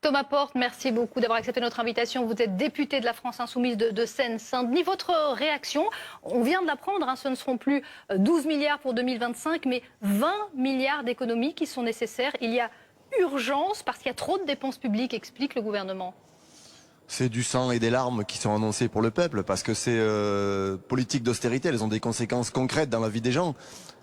Thomas Porte, merci beaucoup d'avoir accepté notre invitation. Vous êtes député de la France Insoumise de Seine-Saint-Denis. Votre réaction, on vient de l'apprendre, ce ne seront plus 12 milliards pour 2025, mais 20 milliards d'économies qui sont nécessaires. Il y a urgence parce qu'il y a trop de dépenses publiques, explique le gouvernement. C'est du sang et des larmes qui sont annoncés pour le peuple, parce que ces politiques d'austérité, elles ont des conséquences concrètes dans la vie des gens.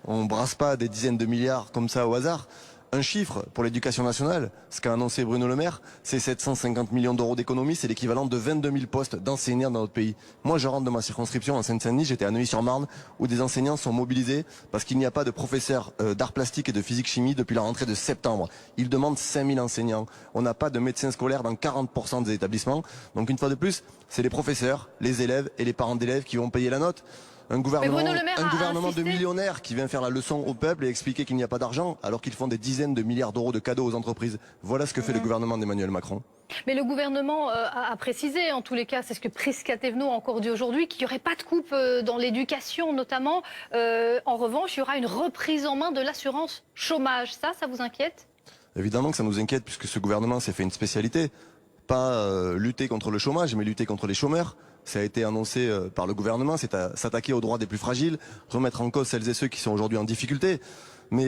On ne brasse pas des dizaines de milliards comme ça au hasard. Un chiffre pour l'éducation nationale, ce qu'a annoncé Bruno Le Maire, c'est 750 millions d'euros d'économies, c'est l'équivalent de 22 000 postes d'enseignants dans notre pays. Moi, je rentre de ma circonscription en Seine-Saint-Denis, j'étais à Neuilly-sur-Marne, où des enseignants sont mobilisés parce qu'il n'y a pas de professeurs d'art plastique et de physique-chimie depuis la rentrée de septembre. Ils demandent 5000 enseignants. On n'a pas de médecins scolaires dans 40% des établissements. Donc une fois de plus, c'est les professeurs, les élèves et les parents d'élèves qui vont payer la note. Un gouvernement de millionnaires qui vient faire la leçon au peuple et expliquer qu'il n'y a pas d'argent alors qu'ils font des dizaines de milliards d'euros de cadeaux aux entreprises. Voilà ce que fait le gouvernement d'Emmanuel Macron. Mais le gouvernement a précisé, en tous les cas, c'est ce que Prisca Thévenot a encore dit aujourd'hui, qu'il n'y aurait pas de coupe dans l'éducation notamment. En revanche, il y aura une reprise en main de l'assurance chômage. Ça vous inquiète ? Évidemment que ça nous inquiète puisque ce gouvernement s'est fait une spécialité. Pas lutter contre le chômage, mais lutter contre les chômeurs. Ça a été annoncé par le gouvernement, c'est à s'attaquer aux droits des plus fragiles, remettre en cause celles et ceux qui sont aujourd'hui en difficulté. Mais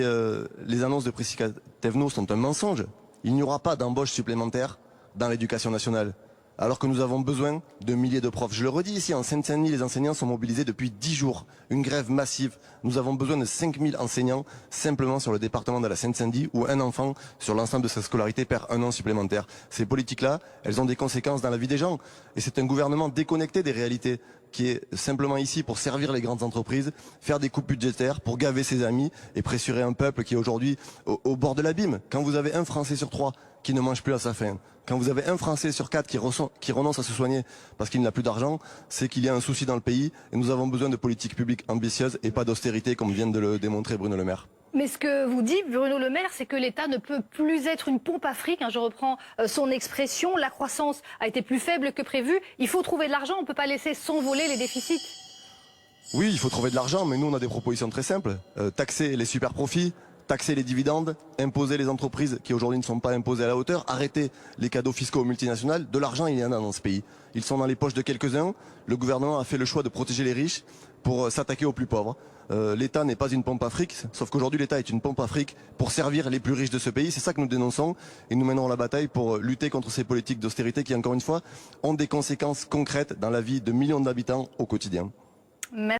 les annonces de Prisca Thévenot sont un mensonge. Il n'y aura pas d'embauche supplémentaire dans l'éducation nationale, alors que nous avons besoin de milliers de profs. Je le redis ici, en Seine-Saint-Denis, les enseignants sont mobilisés depuis 10 jours. Une grève massive. Nous avons besoin de 5000 enseignants simplement sur le département de la Seine-Saint-Denis où un enfant sur l'ensemble de sa scolarité perd un an supplémentaire. Ces politiques-là, elles ont des conséquences dans la vie des gens. Et c'est un gouvernement déconnecté des réalités qui est simplement ici pour servir les grandes entreprises, faire des coupes budgétaires pour gaver ses amis et pressurer un peuple qui est aujourd'hui au bord de l'abîme. Quand vous avez un Français sur 3 qui ne mange plus à sa faim, quand vous avez un Français sur 4 qui renonce à se soigner parce qu'il n'a plus d'argent, c'est qu'il y a un souci dans le pays et nous avons besoin de politiques publiques ambitieuses et pas d'austérité comme vient de le démontrer Bruno Le Maire. Mais ce que vous dit Bruno Le Maire, c'est que l'État ne peut plus être une pompe à fric. Je reprends son expression. La croissance a été plus faible que prévu. Il faut trouver de l'argent. On ne peut pas laisser s'envoler les déficits. Oui, il faut trouver de l'argent, mais nous, on a des propositions très simples. Taxer les super profits, taxer les dividendes, imposer les entreprises qui aujourd'hui ne sont pas imposées à la hauteur, arrêter les cadeaux fiscaux aux multinationales. De l'argent, il y en a dans ce pays. Ils sont dans les poches de quelques-uns. Le gouvernement a fait le choix de protéger les riches pour s'attaquer aux plus pauvres. L'État n'est pas une pompe à fric, sauf qu'aujourd'hui l'État est une pompe à fric pour servir les plus riches de ce pays. C'est ça que nous dénonçons et nous mènerons la bataille pour lutter contre ces politiques d'austérité qui, encore une fois, ont des conséquences concrètes dans la vie de millions d'habitants au quotidien. Merci.